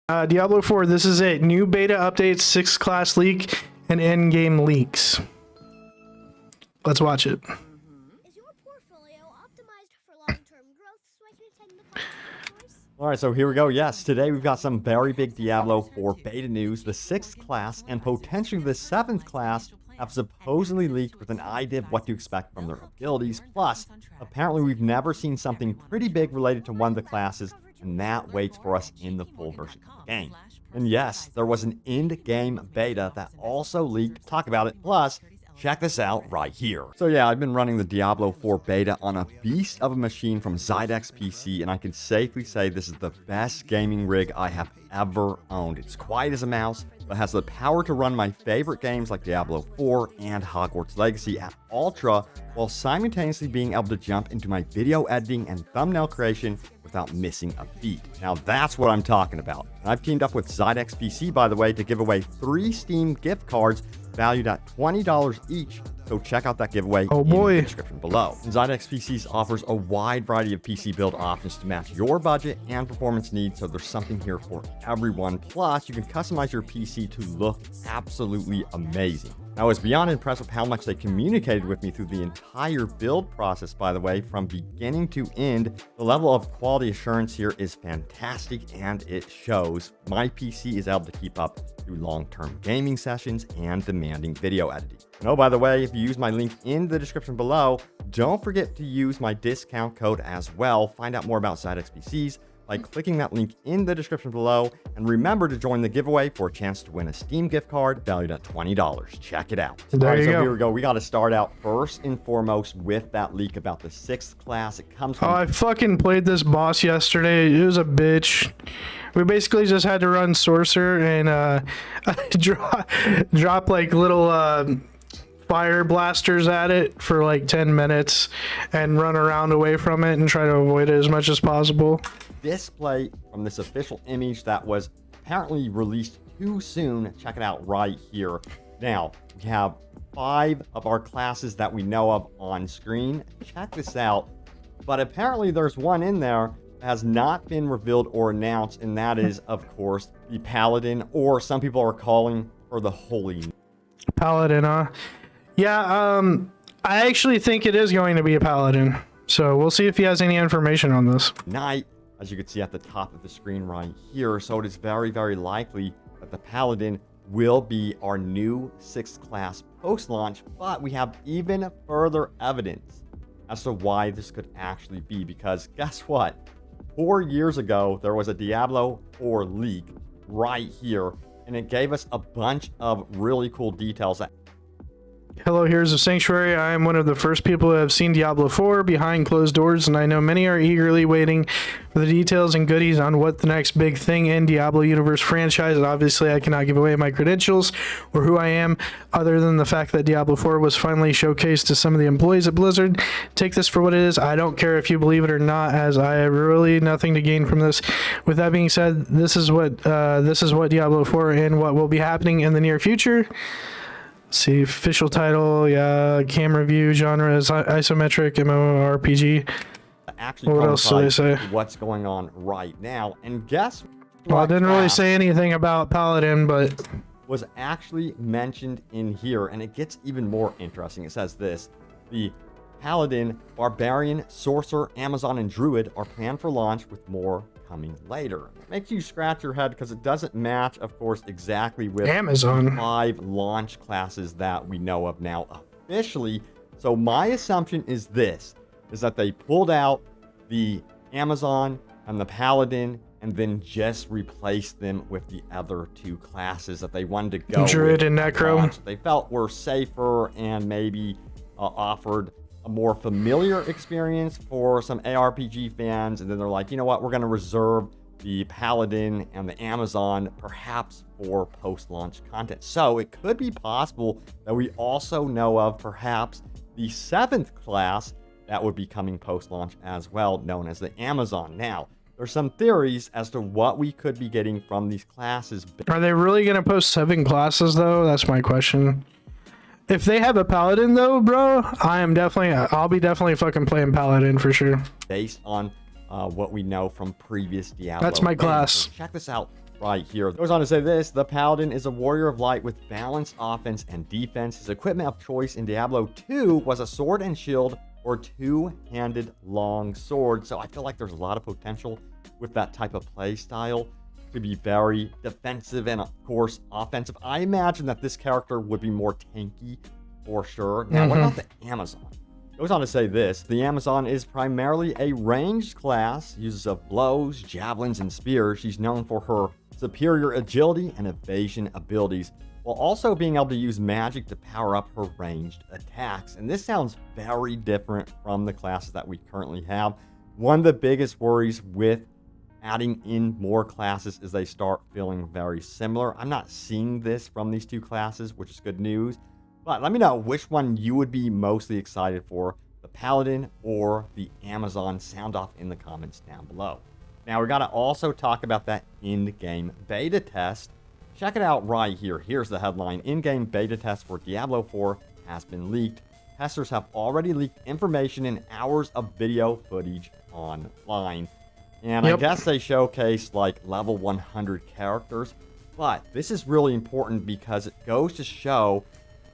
Diablo 4, this is it. New beta updates, 6th class leak, and endgame leaks. Let's watch it. Is your portfolio optimized for long-term growth so I can attend the party choice? Alright, so here we go. Yes, today we've got some very big Diablo 4 beta news. The 6th class and potentially the 7th class have supposedly leaked with an idea of what to expect from their abilities. Plus, apparently we've never seen something pretty big related to one of the classes, and that waits for us in the full version of the game. And yes, there was an end-game beta that also leaked. Talk about it. Plus, check this out right here. So yeah, I've been running the Diablo 4 beta on a beast of a machine from Zydex PC, and I can safely say this is the best gaming rig I have ever owned. It's quiet as a mouse, but has the power to run my favorite games like Diablo 4 and Hogwarts Legacy at Ultra, while simultaneously being able to jump into my video editing and thumbnail creation without missing a beat. Now that's what I'm talking about. And I've teamed up with Zydex PC, by the way, to give away 3 Steam gift cards valued at $20 each, so check out that giveaway in the description below. And Zydex PCs offers a wide variety of PC build options to match your budget and performance needs, so there's something here for everyone. Plus, you can customize your PC to look absolutely amazing. I was beyond impressed with how much they communicated with me through the entire build process, by the way, from beginning to end. The level of quality assurance here is fantastic, and it shows. My PC is able to keep up through long-term gaming sessions and demanding video editing. And oh, by the way, if you use my link in the description below, don't forget to use my discount code as well. Find out more about Zydex PCs by clicking that link in the description below, and remember to join the giveaway for a chance to win a Steam gift card valued at $20. Check it out. There you go. Here we go. We got to start out first and foremost with that leak about the 6th class. It comes from... Oh, I fucking played this boss yesterday. It was a bitch. We basically just had to run Sorcerer and drop like little fire blasters at it for like 10 minutes and run around away from it and try to avoid it as much as possible. Display from this official image that was apparently released too soon. Check it out right here. Now, we have 5 of our classes that we know of on screen. Check this out. But apparently there's one in there that has not been revealed or announced, and that is, of course, the Paladin, or some people are calling her the Holy Paladin, huh? Yeah, I actually think it is going to be a Paladin. So we'll see if he has any information on this. Knight, as you can see at the top of the screen right here. So it is very, very likely that the Paladin will be our new 6th class post-launch, but we have even further evidence as to why this could actually be, because guess what? 4 years ago, there was a Diablo 4 leak right here, and it gave us a bunch of really cool details. Hello, here's a Sanctuary. I am one of the first people who have seen Diablo 4 behind closed doors, and I know many are eagerly waiting for the details and goodies on what the next big thing in Diablo Universe franchise. Obviously, I cannot give away my credentials or who I am, other than the fact that Diablo 4 was finally showcased to some of the employees at Blizzard. Take this for what it is. I don't care if you believe it or not, as I have really nothing to gain from this. With that being said, this is what Diablo 4 and what will be happening in the near future. See, official title, yeah, camera view, genre is isometric, mmorpg. Actually, what else do they say? What's going on right now? And guess what? Well, I didn't really say anything about Paladin, but was actually mentioned in here, and it gets even more interesting. It says this: the Paladin, Barbarian, Sorcerer, Amazon, and Druid are planned for launch, with more coming later. It makes you scratch your head because it doesn't match, of course, exactly with Amazon. the 5 launch classes that we know of now officially. So my assumption is this, is that they pulled out the Amazon and the Paladin and then just replaced them with the other 2 classes that they wanted to go Druid with and Necro. they felt were safer and maybe offered a more familiar experience for some ARPG fans, and then they're like, you know what, we're going to reserve the Paladin and the Amazon perhaps for post-launch content. So it could be possible that we also know of perhaps the 7th class that would be coming post-launch as well, known as the Amazon. Now, there's some theories as to what we could be getting from these classes. Are they really going to post 7 classes, though? That's my question. If they have a Paladin, though, bro, I'll be definitely fucking playing Paladin for sure. Based on what we know from previous Diablo. That's my class. So check this out. right here. It goes on to say this: the Paladin is a warrior of light with balanced offense and defense. His equipment of choice in Diablo 2 was a sword and shield or two-handed long sword. So I feel like there's a lot of potential with that type of play style to be very defensive and, of course, offensive. I imagine that this character would be more tanky for sure. Now, what about the Amazon? It goes on to say this: the Amazon is primarily a ranged class, uses of blows, javelins, and spears. She's known for her superior agility and evasion abilities, while also being able to use magic to power up her ranged attacks. And this sounds very different from the classes that we currently have. One of the biggest worries with adding in more classes is they start feeling very similar. I'm not seeing this from these two classes, which is good news. But let me know which one you would be mostly excited for, the Paladin or the Amazon. Sound off in the comments down below. Now, we got to also talk about that in-game beta test. Check it out right here. Here's the headline: in-game beta test for Diablo 4 has been leaked. Testers have already leaked information and hours of video footage online. And I guess they showcased like level 100 characters. But this is really important because it goes to show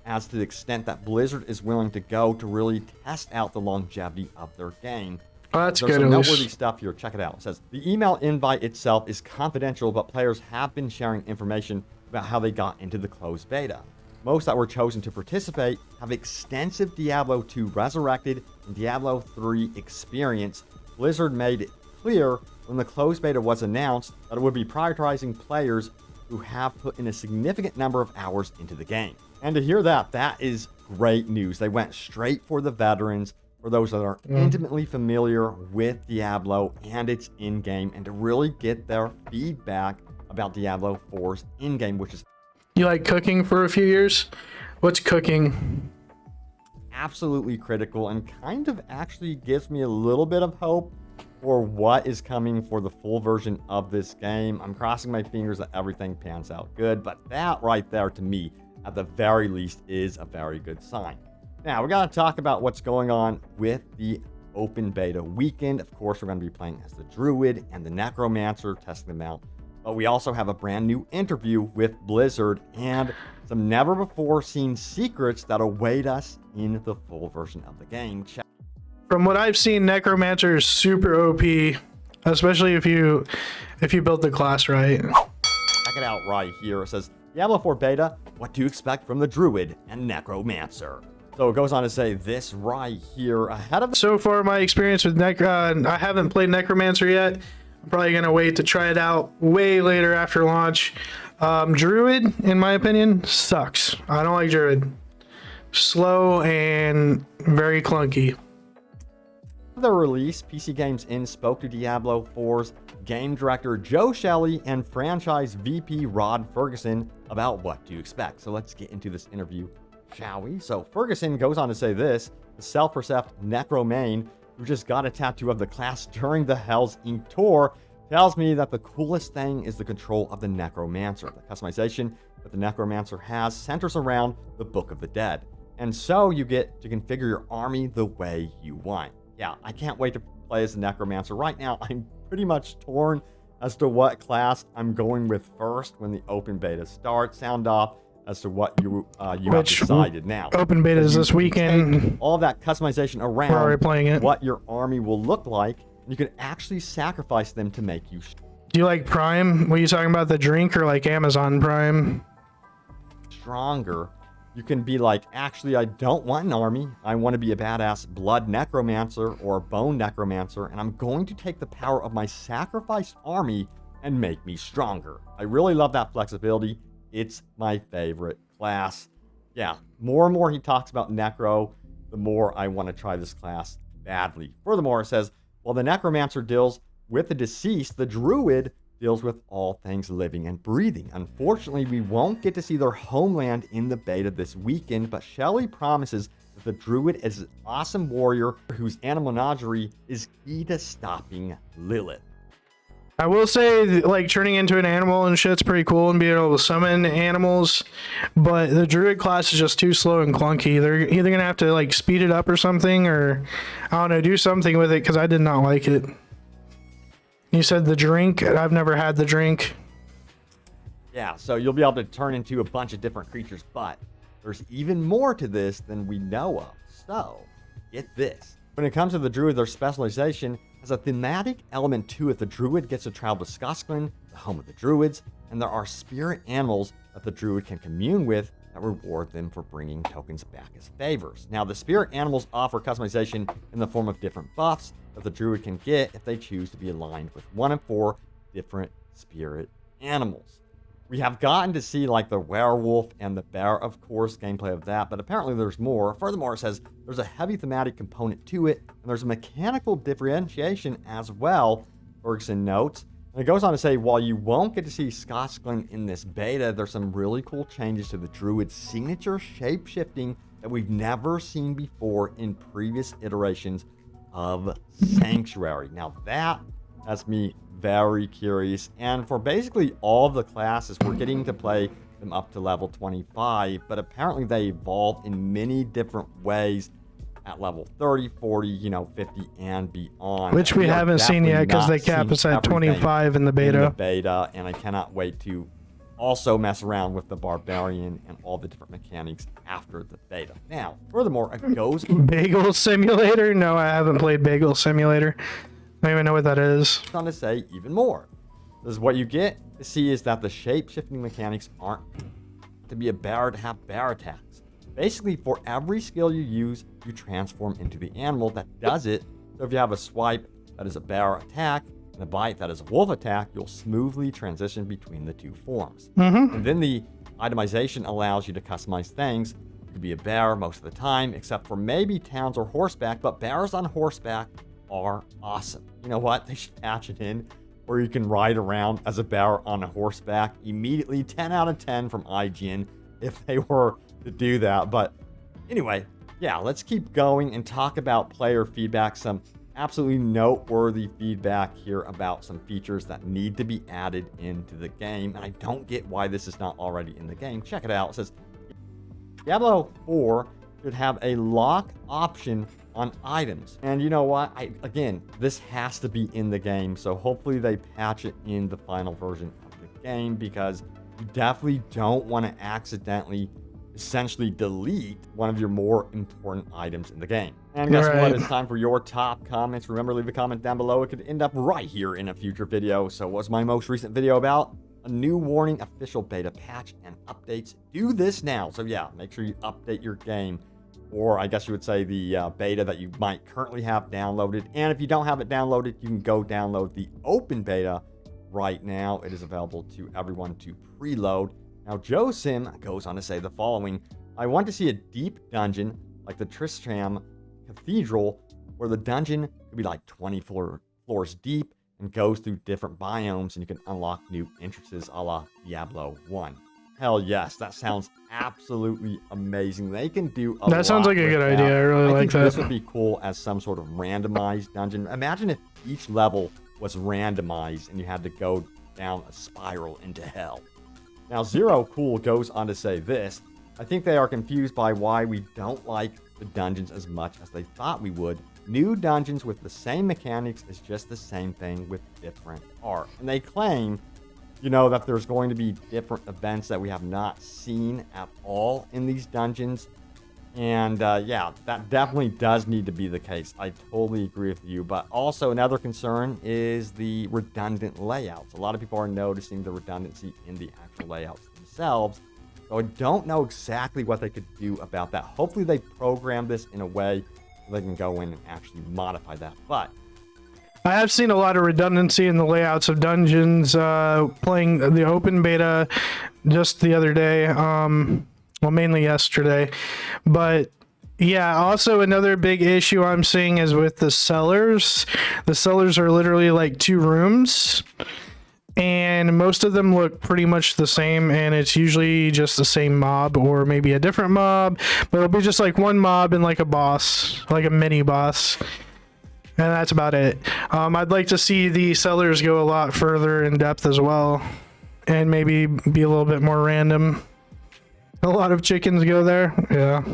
as to the extent that Blizzard is willing to go to really test out the longevity of their game. Oh, that's There's good. some noteworthy stuff here. Check it out. It says the email invite itself is confidential, but players have been sharing information about how they got into the closed beta. Most that were chosen to participate have extensive Diablo 2 Resurrected and Diablo 3 experience. Blizzard made it clear when the closed beta was announced that it would be prioritizing players who have put in a significant number of hours into the game. And to hear that, that is great news. They went straight for the veterans, for those that are intimately familiar with Diablo and its in-game, and to really get their feedback about Diablo 4's in-game, which is You like cooking for a few years? What's cooking? absolutely critical and kind of actually gives me a little bit of hope for what is coming for the full version of this game. I'm crossing my fingers that everything pans out good, but that right there to me, at the very least, is a very good sign. Now, we got to talk about what's going on with the open beta weekend. Of course, we're going to be playing as the Druid and the Necromancer, testing them out. But we also have a brand new interview with Blizzard and some never before seen secrets that await us in the full version of the game. From what I've seen, Necromancer is super OP, especially if you build the class right. Check it out right here. It says, Diablo 4 beta, what do you expect from the Druid and Necromancer? So it goes on to say this right here ahead of... So far, my experience with I haven't played Necromancer yet. I'm probably going to wait to try it out way later after launch. Druid, in my opinion, sucks. I don't like Druid. Slow and very clunky. The release, PC Games In spoke to Diablo 4's game director Joe Shelley and franchise VP Rod Ferguson about what to expect. So let's get into this interview, shall we? So Ferguson goes on to say this: the self-perceived necromane who just got a tattoo of the class during the Hell's Ink tour tells me that the coolest thing is the control of the Necromancer. The customization that the Necromancer has centers around the Book of the Dead, and so you get to configure your army the way you want. Yeah, I can't wait to play as the Necromancer. Right now, I'm pretty much torn as to what class I'm going with first when the open beta starts. Sound off as to what you have decided now. Open beta is this weekend. All that customization We're already around playing it. what your army will look like, and you can actually sacrifice them to make you Do you like Prime? Were you talking about the drink or like Amazon Prime? stronger. You can be like, actually, I don't want an army. I want to be a badass blood necromancer or bone necromancer, and I'm going to take the power of my sacrificed army and make me stronger. I really love that flexibility. It's my favorite class. Yeah, more and more he talks about Necro, the more I want to try this class badly. Furthermore, it says, while the Necromancer deals with the deceased, the Druid deals with all things living and breathing. Unfortunately, we won't get to see their homeland in the beta this weekend, but Shelley promises that the Druid is an awesome warrior whose animal menagerie is key to stopping Lilith. I will say, like, turning into an animal and shit's pretty cool and being able to summon animals, but the Druid class is just too slow and clunky. They're either going to have to, like, speed it up or something, or, I don't know, do something with it, because I did not like it. You said the drink? I've never had the drink. Yeah, so you'll be able to turn into a bunch of different creatures, but there's even more to this than we know of. So, get this. When it comes to the druid, their specialization has a thematic element to it. The druid gets to travel to Skoskland, the home of the druids, and there are spirit animals that the druid can commune with that reward them for bringing tokens back as favors. Now, the spirit animals offer customization in the form of different buffs that the druid can get if they choose to be aligned with one of 4 different spirit animals. We have gotten to see like the werewolf and the bear, of course, gameplay of that, but apparently there's more. Furthermore, it says there's a heavy thematic component to it, and there's a mechanical differentiation as well, Bergson notes. And it goes on to say, while you won't get to see Skoskland in this beta, there's some really cool changes to the druid's signature shape-shifting that we've never seen before in previous iterations of Sanctuary. Now that has me very curious, and for basically all of the classes, we're getting to play them up to level 25, but apparently they evolve in many different ways at level 30, 40, 50 and beyond. Which we haven't seen yet because they cap us at 25 in the beta. And I cannot wait to also mess around with the barbarian and all the different mechanics after the beta. Now, furthermore, it goes... Bagel Simulator? No, I haven't played Bagel Simulator. I don't even know what that is. On to say even more. This is what you get to see is that the shape-shifting mechanics aren't to be a bear to have bear attacks. Basically, for every skill you use, you transform into the animal that does it. So if you have a swipe that is a bear attack and a bite that is a wolf attack, you'll smoothly transition between the 2 forms. And then the itemization allows you to customize things. You could be a bear most of the time, except for maybe towns or horseback, but bears on horseback are awesome. You know what? They should patch it in where you can ride around as a bear on a horseback immediately. 10 out of 10 from IGN if they were to do that. But anyway, yeah, let's keep going and talk about player feedback. Some absolutely noteworthy feedback here about some features that need to be added into the game. And I don't get why this is not already in the game. Check it out. It says Diablo 4 should have a lock option on items. And you know what? Again, this has to be in the game. So hopefully they patch it in the final version of the game, because you definitely don't want to accidentally essentially delete one of your more important items in the game. And guess what? It's time for your top comments. Remember, leave a comment down below. It could end up right here in a future video. So what's my most recent video about? A new warning, official beta patch, and updates. Do this now. So yeah, make sure you update your game. Or I guess you would say the beta that you might currently have downloaded. And if you don't have it downloaded, you can go download the open beta right now. It is available to everyone to preload. Now, Joe Sim goes on to say the following: I want to see a deep dungeon like the Tristram Cathedral, where the dungeon could be like 20 floors deep and goes through different biomes, and you can unlock new entrances a la Diablo 1. Hell yes, that sounds absolutely amazing. They can do a lot. That sounds like a good idea. I really like that. This would be cool as some sort of randomized dungeon. Imagine if each level was randomized and you had to go down a spiral into hell. Now, Zero Cool goes on to say this: I think they are confused by why we don't like the dungeons as much as they thought we would. New dungeons with the same mechanics is just the same thing with different art. And they claim, that there's going to be different events that we have not seen at all in these dungeons. And yeah, that definitely does need to be the case. I totally agree with you. But also another concern is the redundant layouts. A lot of people are noticing the redundancy in the actual layouts themselves. So I don't know exactly what they could do about that. Hopefully they program this in a way so they can go in and actually modify that. But I have seen a lot of redundancy in the layouts of dungeons, playing the open beta just the other day, well, mainly yesterday. But yeah, also another big issue I'm seeing is with the cellars. The cellars are literally like 2 rooms, and most of them look pretty much the same, and it's usually just the same mob or maybe a different mob, but it'll be just like one mob and like a boss, like a mini boss. And that's about it. I'd like to see the cellars go a lot further in depth as well, and maybe be a little bit more random. A lot of chickens go there. Yeah.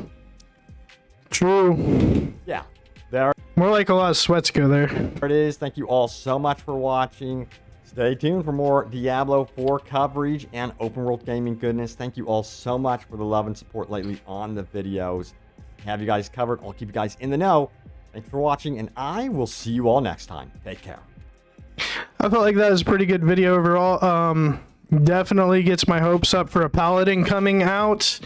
True. Yeah. There More like a lot of sweats go there. it is. Thank you all so much for watching. Stay tuned for more Diablo 4 coverage and open world gaming goodness. Thank you all so much for the love and support lately on the videos. Have you guys covered. I'll keep you guys in the know. Thank you for watching, and I will see you all next time. Take care. I felt like that was a pretty good video overall. Definitely gets my hopes up for a paladin coming out.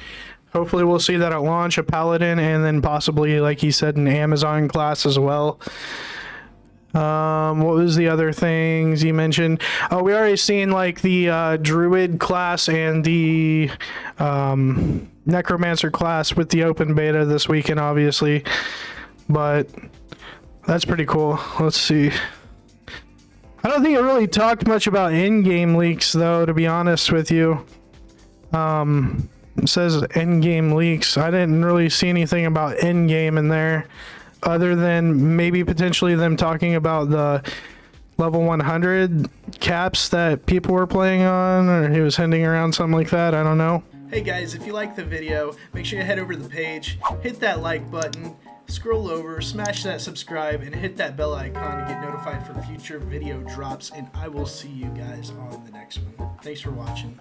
Hopefully we'll see that at launch, a paladin, and then possibly, like he said, an Amazon class as well. What was the other things he mentioned? Oh, we already seen like the druid class and the necromancer class with the open beta this weekend, obviously. But that's pretty cool. Let's see. I don't think it really talked much about in-game leaks, though, to be honest with you. It says in-game leaks. I didn't really see anything about in-game in there, other than maybe potentially them talking about the level 100 caps that people were playing on, or he was hinting around something like that. I don't know. Hey guys, if you liked the video, make sure you head over to the page, hit that like button, scroll over, smash that subscribe, and hit that bell icon to get notified for future video drops, and I will see you guys on the next one. Thanks for watching.